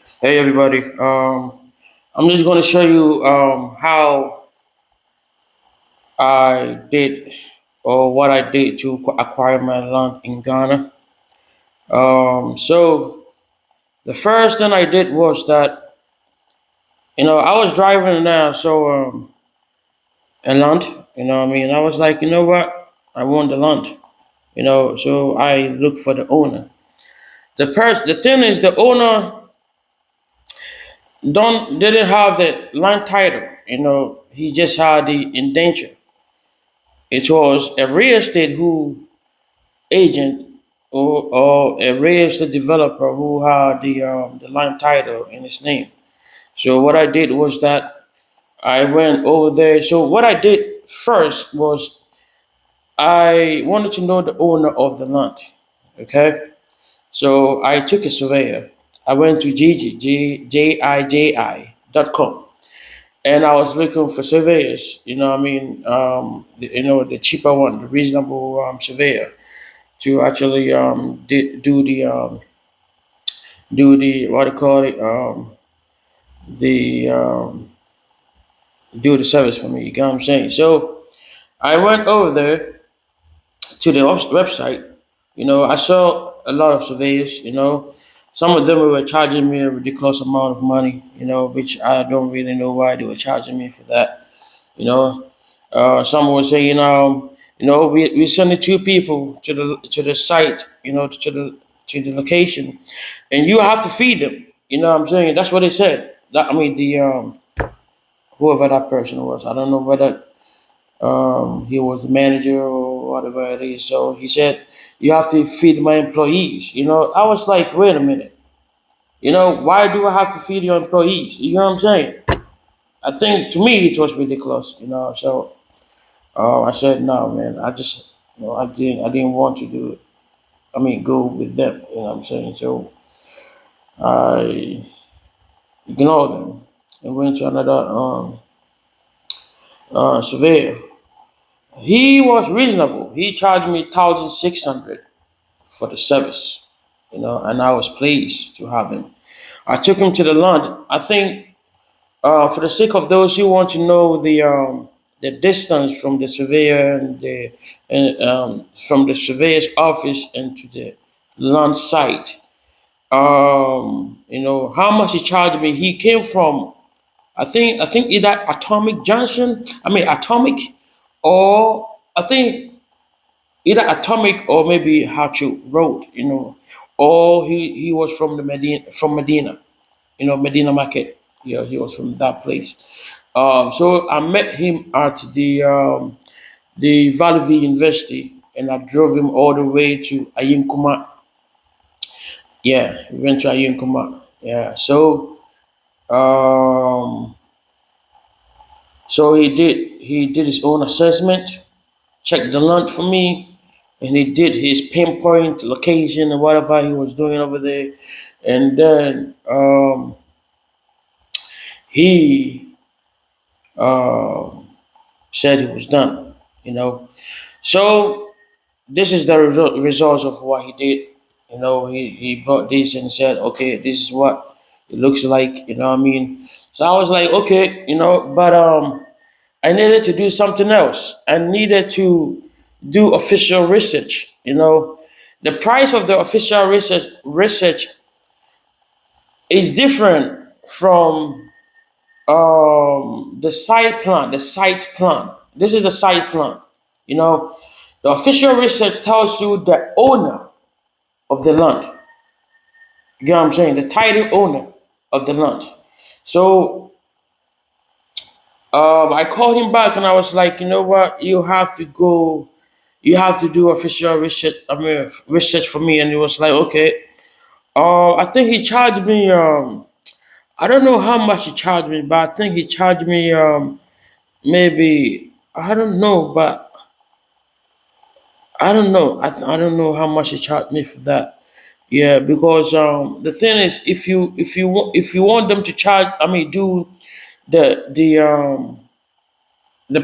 Hey everybody. I'm just going to show you how I did or what I did to acquire my land in Ghana. So the first thing I did was that I was driving now, so a land. I was like, you know what, I want the land. So I looked for the owner. The thing is, the owner don't didn't have the land title. He just had the indenture. It was a real estate who agent or a real estate developer who had the land title in his name. So what I did was that I went over there. So what I did first was I wanted to know the owner of the land. Okay, so I took a surveyor. I went to Jiji.com and I was looking for surveyors. The cheaper one, the reasonable surveyor to actually do the what do you call it the do the service for me. You get what I'm saying? So I went over there to the website. I saw a lot of surveyors. Some of them were charging me a ridiculous amount of money. Which I don't really know why they were charging me for that. You know, some would say, we sending two people to the site, to the location, and you have to feed them. You know what I'm saying? That's what they said. That I mean the whoever that person was. I don't know whether he was the manager or whatever it is. So he said you have to feed my employees. I was like, wait a minute. Why do I have to feed your employees? You know what I'm saying? I think to me it was ridiculous. So I said no, man. I just I didn't want to do it. I mean, go with them. You know what I'm saying? So I ignored them and went to another surveyor. He was reasonable. He charged me 1,600 for the service. And I was pleased to have him. I took him to the lunch. I think for the sake of those who want to know the distance from the surveyor and from the surveyor's office and to the land site, how much he charged me. He came from I think either Atomic Junction. I mean Atomic, or I think either Atomic or maybe Hachu Road. Or he was from the Medina. Medina Market. Yeah, he was from that place. So I met him at the Valley View University, and I drove him all the way to Ayinkuma. Yeah, we went to Ayinkuma. Yeah, um, so he did his own assessment, checked the land for me, and he did his pinpoint location and whatever he was doing over there, and then he um, said it was done. So this is the results of what he did. He brought this and said, okay, this is what it looks like. You know what I mean? So I was like, okay, but I needed to do something else. I needed to do official research. The price of the official research is different from the site plan. This is the site plan. You know, the official research tells you the owner of the land. You know what I'm saying? The title owner of the land. So I called him back and I was like, you know what? You have to go. You have to do official research. I mean, research for me. And he was like, okay. I think he charged me. I don't know how much he charged me, but I think he charged me maybe I don't know, but I don't know. I don't know how much he charged me for that. Yeah, because the thing is, if you want them to charge, I mean, do the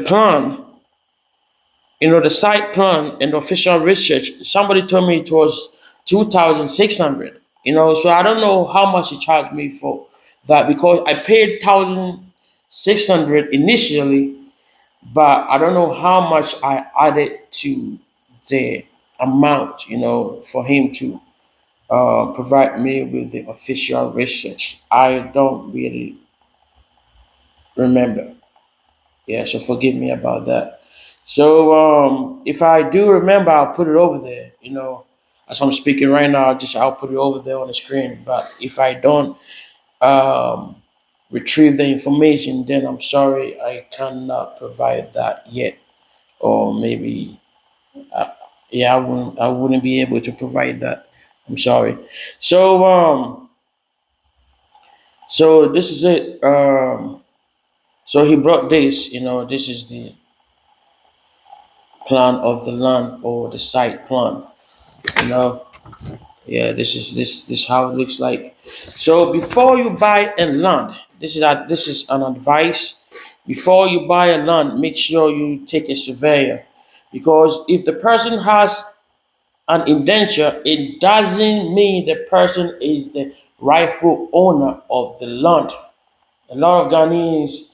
plan, the site plan and the official research. Somebody told me it was 2,600. So I don't know how much he charged me for that because I paid 1,600 initially, but I don't know how much I added to the amount, for him to provide me with the official research. I don't really remember. Yeah, so forgive me about that. So if I do remember, I'll put it over there. As I'm speaking right now, I'll put it over there on the screen. But if I don't um, retrieve the information, then I'm sorry, I cannot provide that yet. Or maybe, uh, yeah, I wouldn't be able to provide that. I'm sorry. So so this is it. So he brought this. This is the plan of the land or the site plan. You know, yeah, this how it looks like. So before you buy a land, this is an advice. Before you buy a land, make sure you take a surveyor, because if the person has an indenture, it doesn't mean the person is the rightful owner of the land. A lot of Ghanaians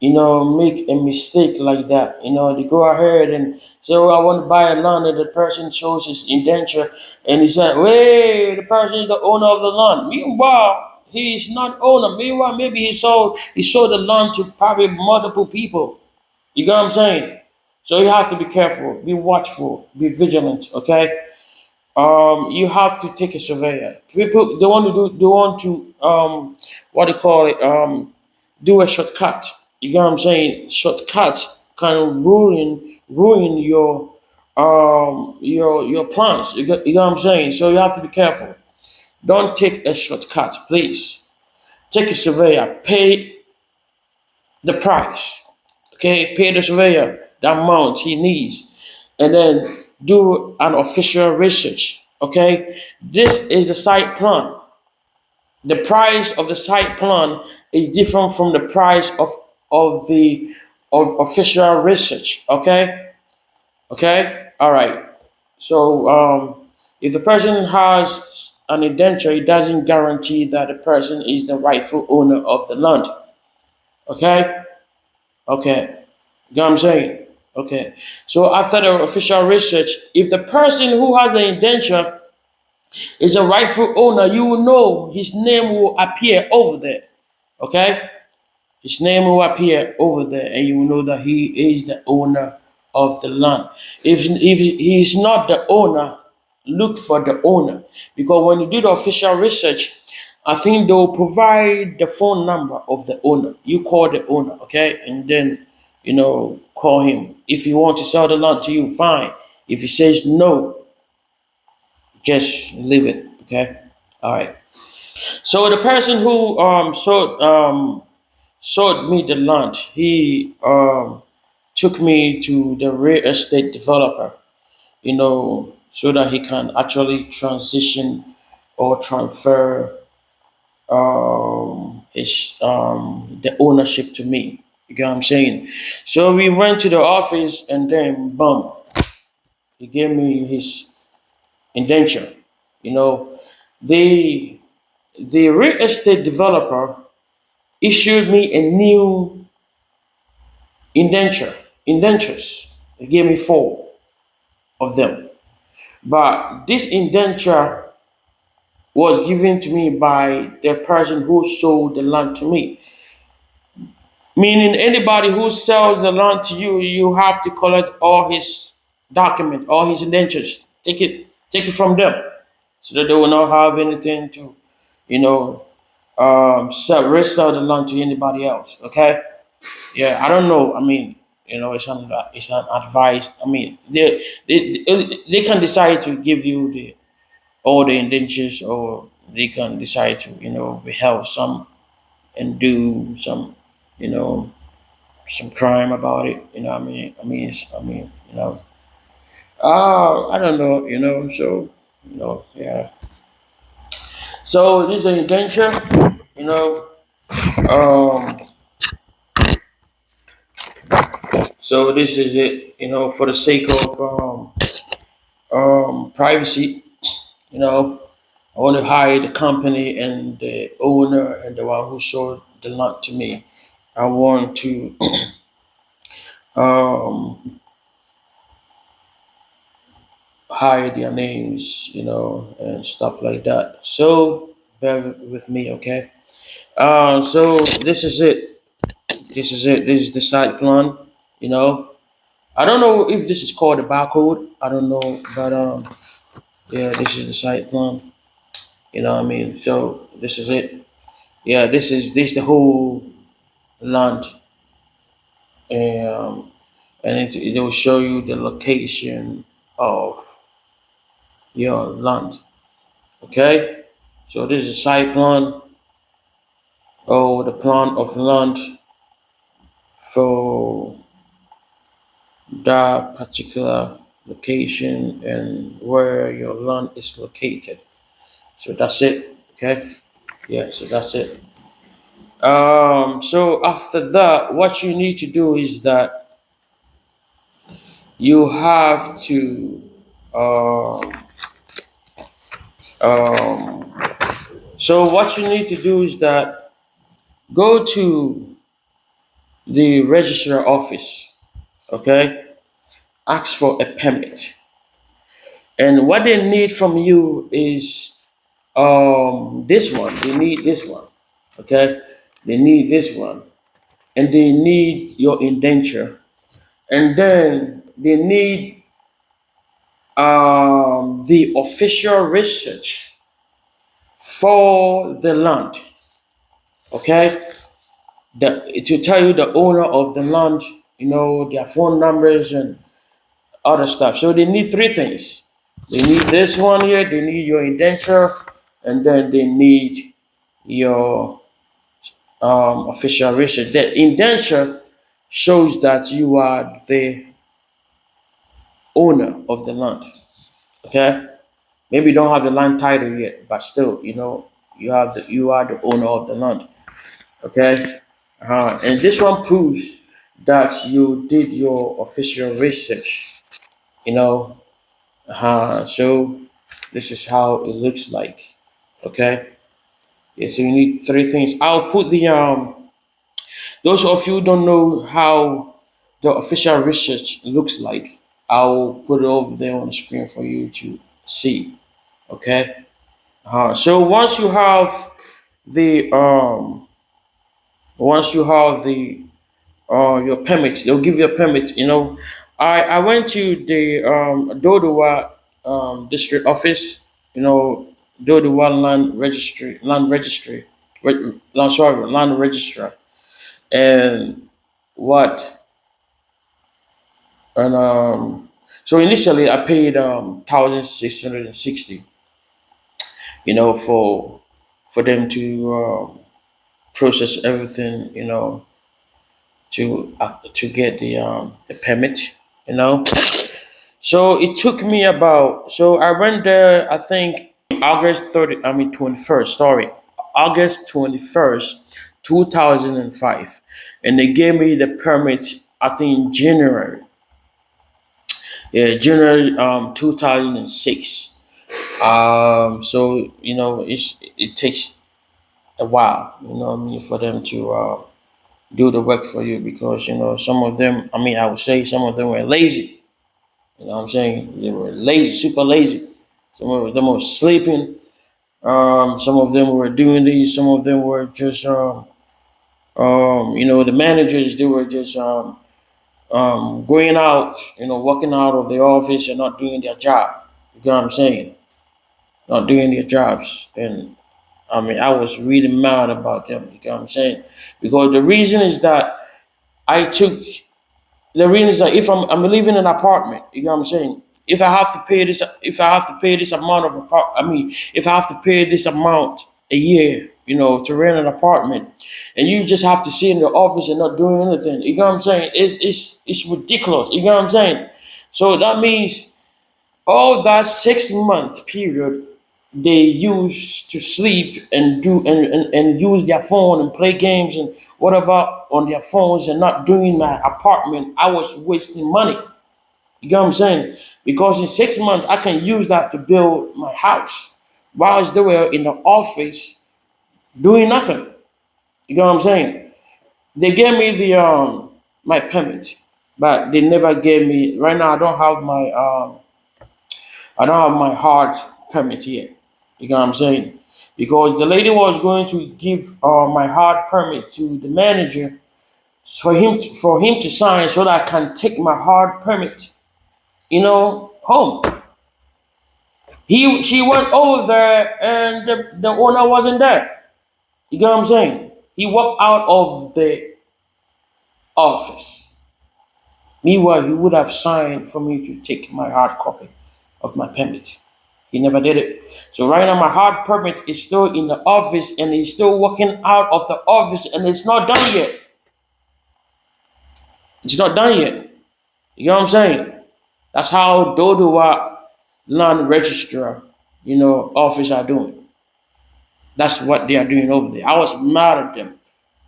make a mistake like that. They go ahead and say, "Oh, I want to buy a land," and the person shows his indenture, and he said, "Wait, the person is the owner of the land." Meanwhile, he is not owner. Meanwhile, maybe he sold the land to probably multiple people. You get what I'm saying? So you have to be careful, be watchful, be vigilant. Okay. You have to take a surveyor. People they want to what do you call it, do a shortcut. You get what I'm saying? Shortcuts can ruin your plans. You get what I'm saying? So you have to be careful. Don't take a shortcut, please. Take a surveyor, pay the price. Okay, pay the surveyor the amount he needs, and then do an official research. Okay, this is the site plan. The price of the site plan is different from the price of official research. Okay, okay, all right. So if the person has an indenture, it doesn't guarantee that the person is the rightful owner of the land. Okay, okay. You know what I'm saying? Okay. So after the official research, if the person who has the indenture is a rightful owner, you will know his name will appear over there. Okay? His name will appear over there, and you will know that he is the owner of the land. If he is not the owner, look for the owner. Because when you do the official research, I think they will provide the phone number of the owner. You call the owner, okay? And then, call him. If he wants to sell the land to you, fine. If he says no, just leave it, okay? All right. So the person who sold me the land, he took me to the real estate developer, so that he can actually transition or transfer his the ownership to me. You get what I'm saying? So we went to the office, and then boom, he gave me his indenture. You know, the the real estate developer issued me a new indentures. He gave me four of them. But this indenture was given to me by the person who sold the land to me. Meaning anybody who sells the land to you, you have to collect all his documents, all his indentures. Take it from them, so that they will not have anything to, you know, resell the land to anybody else. Okay? Yeah, I don't know. I mean, it's an advice. I mean, they can decide to give you the all the indentures, or they can decide to withhold some and do you know some crime about it. I don't know. So yeah. So this is an indenture. You know, um. So this is it. For the sake of privacy. You know, I want to hire the company and the owner and the one who sold the land to me. I want to um, hide their names, and stuff like that. So bear with me, okay? So this is it. This is it. This is the site plan. You know, I don't know if this is called a barcode. I don't know, but yeah, this is the site plan. You know what I mean? So this is it. Yeah, this the whole land, and it will show you the location of your land. Okay, so this is a site plan or the plan of land for that particular location and where your land is located. So that's it. Okay. Yeah. So that's it. So after that, what you need to do is that you have to. Um, um, so what you need to do is that go to the registrar office. Okay. Ask for a permit. And what they need from you is this one. They need this one. Okay? They need this one. And they need your indenture. And then they need the official research for the land. Okay? To tell you the owner of the land, their phone numbers and other stuff. So they need three things. They need this one here, they need your indenture, and then they need your official research. The indenture shows that you are the owner of the land. Okay, maybe you don't have the land title yet, but still, you are the owner of the land. Okay, and this one proves that you did your official research. You know, so this is how it looks like. Okay. Yeah, so you need three things. I'll put the those of you who don't know how the official research looks like, I'll put it over there on the screen for you to see. Okay. So the once you have the your permit, they'll give you a permit. I went to the Dodowa district office. You know, Dodowa land registrar, and what and so initially I paid 1,660. For them to process everything. To get the permit. You know. So it took me about. So I went there. I think August 30. I mean 21st. Sorry, August 21st, 2005, and they gave me the permit. I think in January. Yeah, January 2006. So it takes a while. What I mean, for them to do the work for you because some of them. I mean, I would say some of them were lazy. You know what I'm saying? They were lazy, super lazy. Some of them were sleeping. Some of them were doing these. Some of them were just, the managers, they were just going out, walking out of the office and not doing their job. You know what I'm saying? Not doing their jobs. And I mean, I was really mad about them. You know what I'm saying? Because I took the reason is that if I'm living in an apartment, you know what I'm saying. If I have to pay this amount of I mean, if I have to pay this amount a year, to rent an apartment, and you just have to sit in the office and not doing anything, you know what I'm saying. It's ridiculous. You know what I'm saying. So that means all that 6 month period they use to sleep and and use their phone and play games and whatever on their phones and not doing my apartment, I was wasting money. You get what I'm saying? Because in 6 months I can use that to build my house. whilst they were in the office doing nothing. You know what I'm saying? They gave me the my permit, but they never gave me. Right now, I don't have my hard permit yet. You know what I'm saying? Because the lady was going to give my hard permit to the manager for him to sign so that I can take my hard permit, home. She went over there and the owner wasn't there. You get what I'm saying? He walked out of the office. Meanwhile, he would have signed for me to take my hard copy of my permit. He never did it. So right now, my hard permit is still in the office, and he's still walking out of the office, and it's not done yet. It's not done yet. You know what I'm saying? That's how Dodowa land registrar, office are doing. That's what they are doing over there. I was mad at them.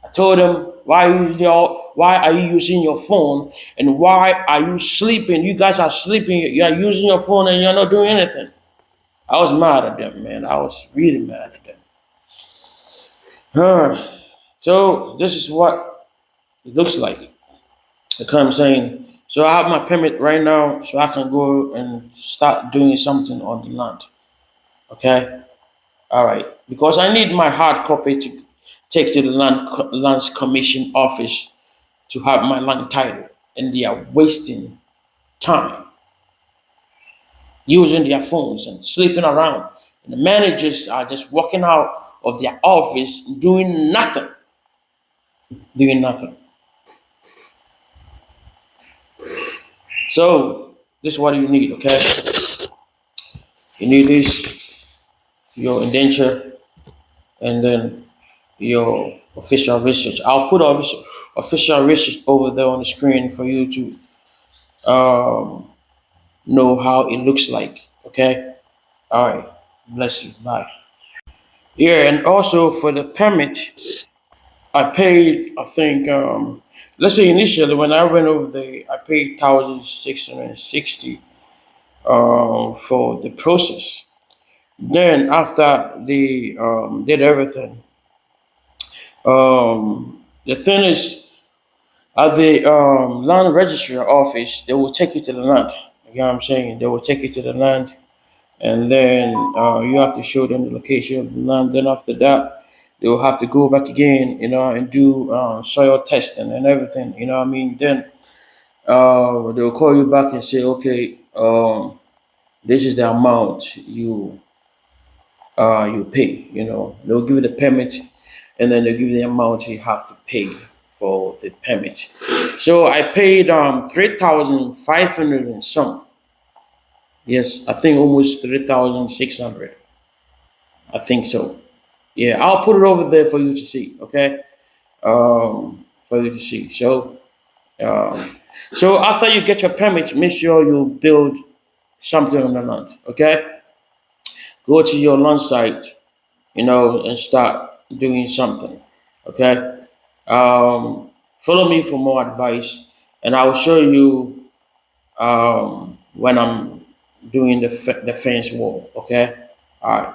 I told them, why are you using your phone, and why are you sleeping? You guys are sleeping. You are using your phone and you're not doing anything. I was mad at them, man. I was really mad at them. So this is what it looks like. That's what I'm saying. So I have my permit right now, so I can go and start doing something on the land. Okay. All right. Because I need my hard copy to take to the lands commission office to have my land title, and they are wasting time using their phones and sleeping around. And the managers are just walking out of their office doing nothing. Doing nothing. So this is what you need, okay? You need this, your indenture, and then your official research. I'll put official research over there on the screen for you to know how it looks like. Okay? All right. Bless you. Bye. Yeah, and also for the permit, I paid, I think, let's say initially when I went over there, I paid 1,660 for the process. Then after they did everything, the thing is, at the land registry office, they will take you to the land. You know what I'm saying? They will take you to the land, and then you have to show them the location of the land. Then after that, they will have to go back again, and do soil testing and everything. You know what I mean? Then they will call you back and say, okay, this is the amount you pay. They'll give you the permit, and then they'll give you the amount you have to pay for the permit. So I paid 3,500 and some. Yes, I think almost 3,600. I think so. Yeah, I'll put it over there for you to see. Okay, for you to see. So after you get your permit, make sure you build something on the land. Okay, go to your land site, and start doing something. Okay. Follow me for more advice, and I will show you when I'm doing the fence wall. Okay. All right.